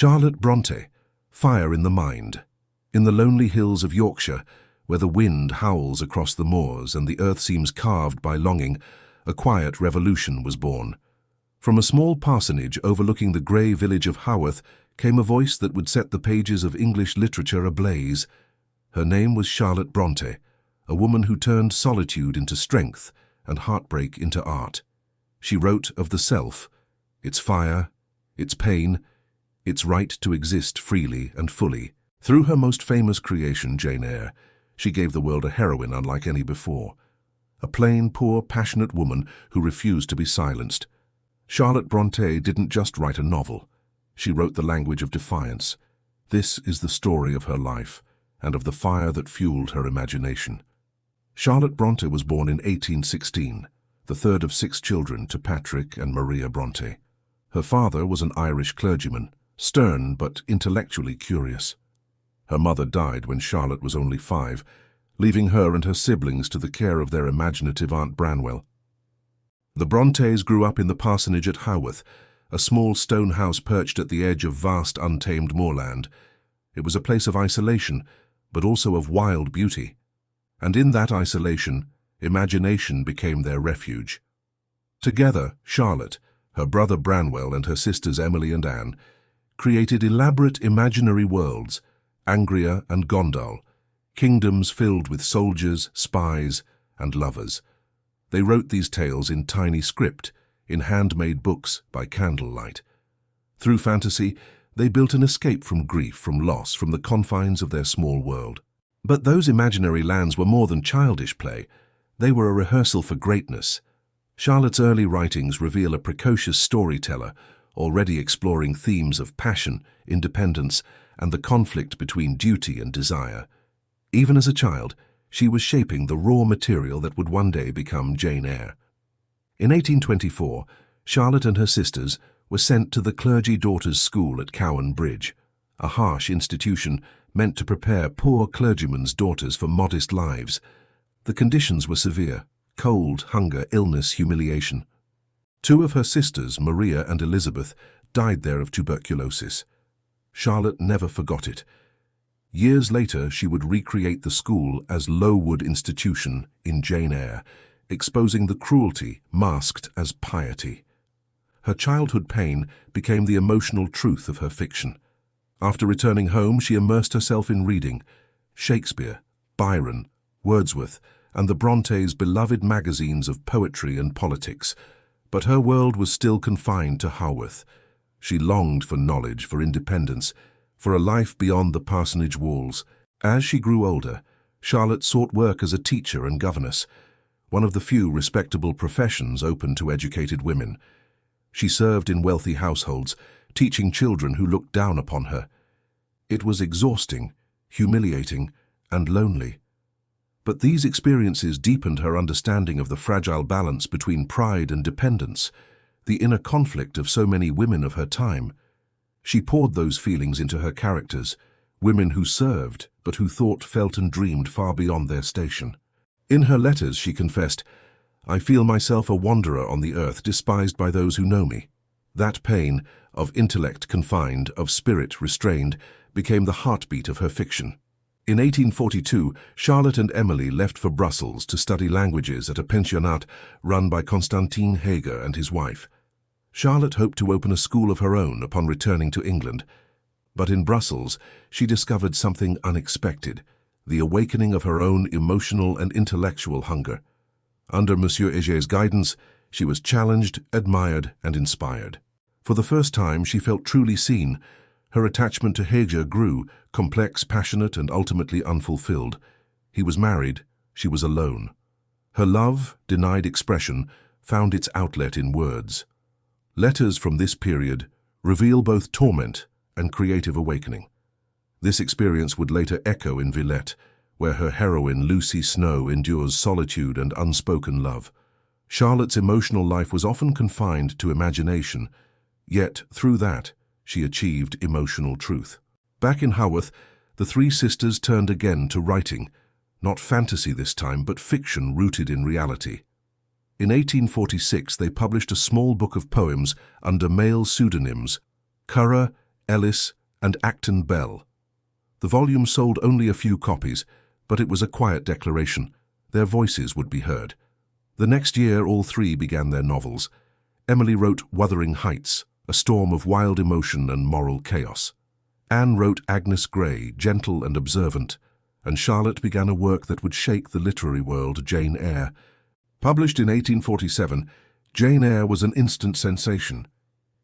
Charlotte Brontë, Fire in the Mind. In the lonely hills of Yorkshire, where the wind howls across the moors and the earth seems carved by longing, a quiet revolution was born. From a small parsonage overlooking the grey village of Haworth came a voice that would set the pages of English literature ablaze. Her name was Charlotte Brontë, a woman who turned solitude into strength and heartbreak into art. She wrote of the self, its fire, its pain, its right to exist freely and fully. Through her most famous creation, Jane Eyre, she gave the world a heroine unlike any before. A plain, poor, passionate woman who refused to be silenced. Charlotte Brontë didn't just write a novel. She wrote the language of defiance. This is the story of her life and of the fire that fueled her imagination. Charlotte Brontë was born in 1816, the third of 6 children to Patrick and Maria Brontë. Her father was an Irish clergyman, stern but intellectually curious. Her mother died when Charlotte was only 5, leaving her and her siblings to the care of their imaginative Aunt Branwell. The Brontës grew up in the parsonage at Haworth, a small stone house perched at the edge of vast untamed moorland. It was a place of isolation, but also of wild beauty. And in that isolation, imagination became their refuge. Together, Charlotte, her brother Branwell and her sisters Emily and Anne, created elaborate imaginary worlds, Angria and Gondal, kingdoms filled with soldiers, spies, and lovers. They wrote these tales in tiny script, in handmade books by candlelight. Through fantasy, they built an escape from grief, from loss, from the confines of their small world. But those imaginary lands were more than childish play. They were a rehearsal for greatness. Charlotte's early writings reveal a precocious storyteller, already exploring themes of passion, independence, and the conflict between duty and desire. Even as a child, she was shaping the raw material that would one day become Jane Eyre. In 1824, Charlotte and her sisters were sent to the Clergy Daughters' School at Cowan Bridge, a harsh institution meant to prepare poor clergymen's daughters for modest lives. The conditions were severe: cold, hunger, illness, humiliation. 2 of her sisters, Maria and Elizabeth, died there of tuberculosis. Charlotte never forgot it. Years later, she would recreate the school as Lowood Institution in Jane Eyre, exposing the cruelty masked as piety. Her childhood pain became the emotional truth of her fiction. After returning home, she immersed herself in reading Shakespeare, Byron, Wordsworth, and the Brontës' beloved magazines of poetry and politics. But her world was still confined to Haworth. She longed for knowledge, for independence, for a life beyond the parsonage walls. As she grew older, Charlotte sought work as a teacher and governess, one of the few respectable professions open to educated women. She served in wealthy households, teaching children who looked down upon her. It was exhausting, humiliating, and lonely. But these experiences deepened her understanding of the fragile balance between pride and dependence, the inner conflict of so many women of her time. She poured those feelings into her characters, women who served, but who thought, felt, and dreamed far beyond their station. In her letters, she confessed, "I feel myself a wanderer on the earth, despised by those who know me." That pain, of intellect confined, of spirit restrained, became the heartbeat of her fiction. In 1842, Charlotte and Emily left for Brussels to study languages at a pensionnat run by Constantin Heger and his wife. Charlotte hoped to open a school of her own upon returning to England. But in Brussels, she discovered something unexpected, the awakening of her own emotional and intellectual hunger. Under Monsieur Heger's guidance, she was challenged, admired, and inspired. For the first time, she felt truly seen. Her attachment to Heger grew, complex, passionate, and ultimately unfulfilled. He was married, she was alone. Her love, denied expression, found its outlet in words. Letters from this period reveal both torment and creative awakening. This experience would later echo in Villette, where her heroine Lucy Snow endures solitude and unspoken love. Charlotte's emotional life was often confined to imagination, yet through that she achieved emotional truth. Back in Haworth, the 3 sisters turned again to writing, not fantasy this time, but fiction rooted in reality. In 1846, they published a small book of poems under male pseudonyms, Currer Ellis, and Acton Bell. The volume sold only a few copies, but it was a quiet declaration. Their voices would be heard. The next year, all three began their novels. Emily wrote Wuthering Heights, a storm of wild emotion and moral chaos. Anne wrote Agnes Grey, gentle and observant, and Charlotte began a work that would shake the literary world, Jane Eyre. Published in 1847, Jane Eyre was an instant sensation.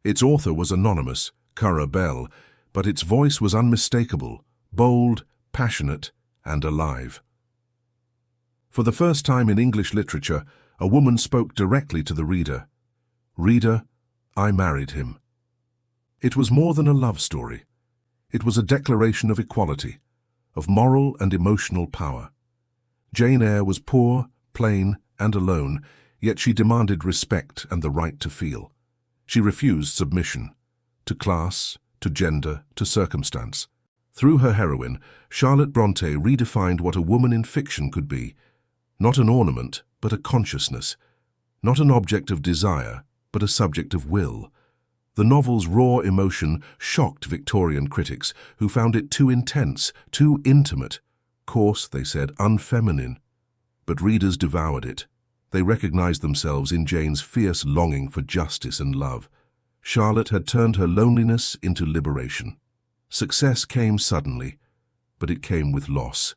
Its author was anonymous, Currer Bell, but its voice was unmistakable, bold, passionate, and alive. For the first time in English literature, a woman spoke directly to the reader. "Reader, I married him." It was more than a love story. It was a declaration of equality, of moral and emotional power. Jane Eyre was poor, plain, and alone, yet she demanded respect and the right to feel. She refused submission, to class, to gender, to circumstance. Through her heroine, Charlotte Brontë redefined what a woman in fiction could be. Not an ornament, but a consciousness. Not an object of desire, but a subject of will. The novel's raw emotion shocked Victorian critics, who found it too intense, too intimate. Coarse, they said, unfeminine. But readers devoured it. They recognized themselves in Jane's fierce longing for justice and love. Charlotte had turned her loneliness into liberation. Success came suddenly, but it came with loss.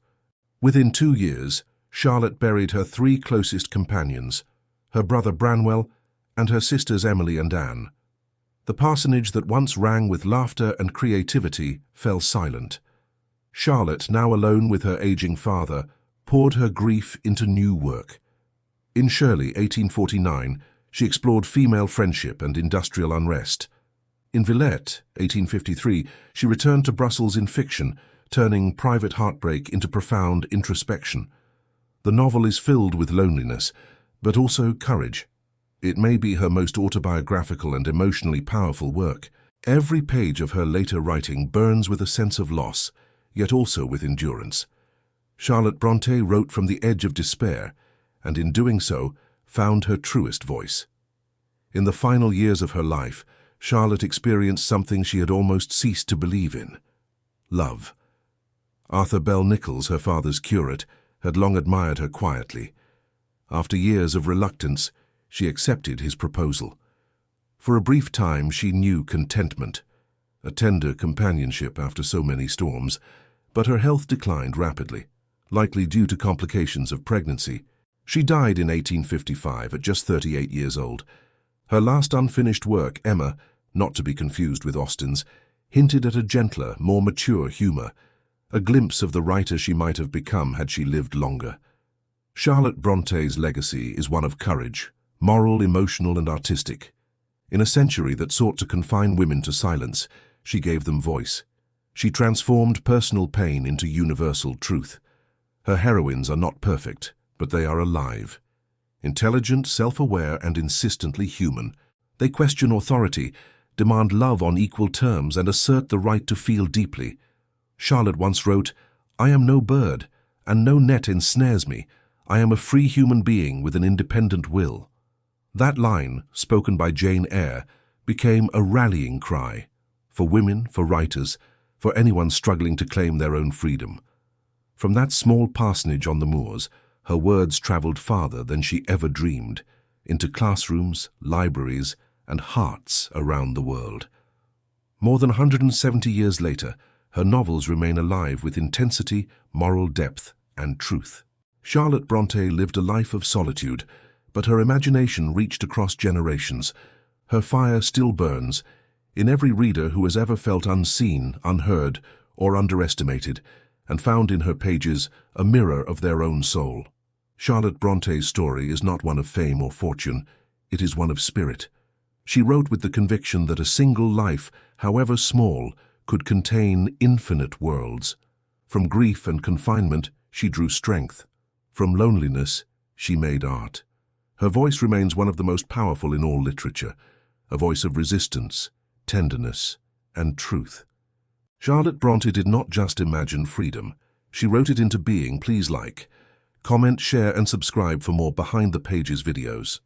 Within 2 years, Charlotte buried her 3 closest companions, her brother Branwell and her sisters Emily and Anne. The parsonage that once rang with laughter and creativity fell silent. Charlotte, now alone with her aging father, poured her grief into new work. In Shirley, 1849, she explored female friendship and industrial unrest. In Villette, 1853, she returned to Brussels in fiction, turning private heartbreak into profound introspection. The novel is filled with loneliness, but also courage. It may be her most autobiographical and emotionally powerful work. Every page of her later writing burns with a sense of loss, yet also with endurance. Charlotte Brontë wrote from the edge of despair, and in doing so, found her truest voice. In the final years of her life, Charlotte experienced something she had almost ceased to believe in: love. Arthur Bell Nichols, her father's curate, had long admired her quietly. After years of reluctance, she accepted his proposal. For a brief time she knew contentment, a tender companionship after so many storms, but her health declined rapidly, likely due to complications of pregnancy. She died in 1855 at just 38 years old. Her last unfinished work, Emma, not to be confused with Austen's, hinted at a gentler, more mature humour, a glimpse of the writer she might have become had she lived longer. Charlotte Bronté's legacy is one of courage, moral, emotional, and artistic. In a century that sought to confine women to silence, she gave them voice. She transformed personal pain into universal truth. Her heroines are not perfect, but they are alive. Intelligent, self-aware, and insistently human. They question authority, demand love on equal terms, and assert the right to feel deeply. Charlotte once wrote, "I am no bird, and no net ensnares me. I am a free human being with an independent will." That line, spoken by Jane Eyre, became a rallying cry for women, for writers, for anyone struggling to claim their own freedom. From that small parsonage on the moors, her words travelled farther than she ever dreamed, into classrooms, libraries, and hearts around the world. More than 170 years later, her novels remain alive with intensity, moral depth, and truth. Charlotte Brontë lived a life of solitude, but her imagination reached across generations. Her fire still burns in every reader who has ever felt unseen, unheard, or underestimated, and found in her pages a mirror of their own soul. Charlotte Bronté's story is not one of fame or fortune, it is one of spirit. She wrote with the conviction that a single life, however small, could contain infinite worlds. From grief and confinement, she drew strength. From loneliness, she made art. Her voice remains one of the most powerful in all literature, a voice of resistance, tenderness, and truth. Charlotte Brontë did not just imagine freedom, she wrote it into being. Please like, comment, share, and subscribe for more Behind the Pages videos.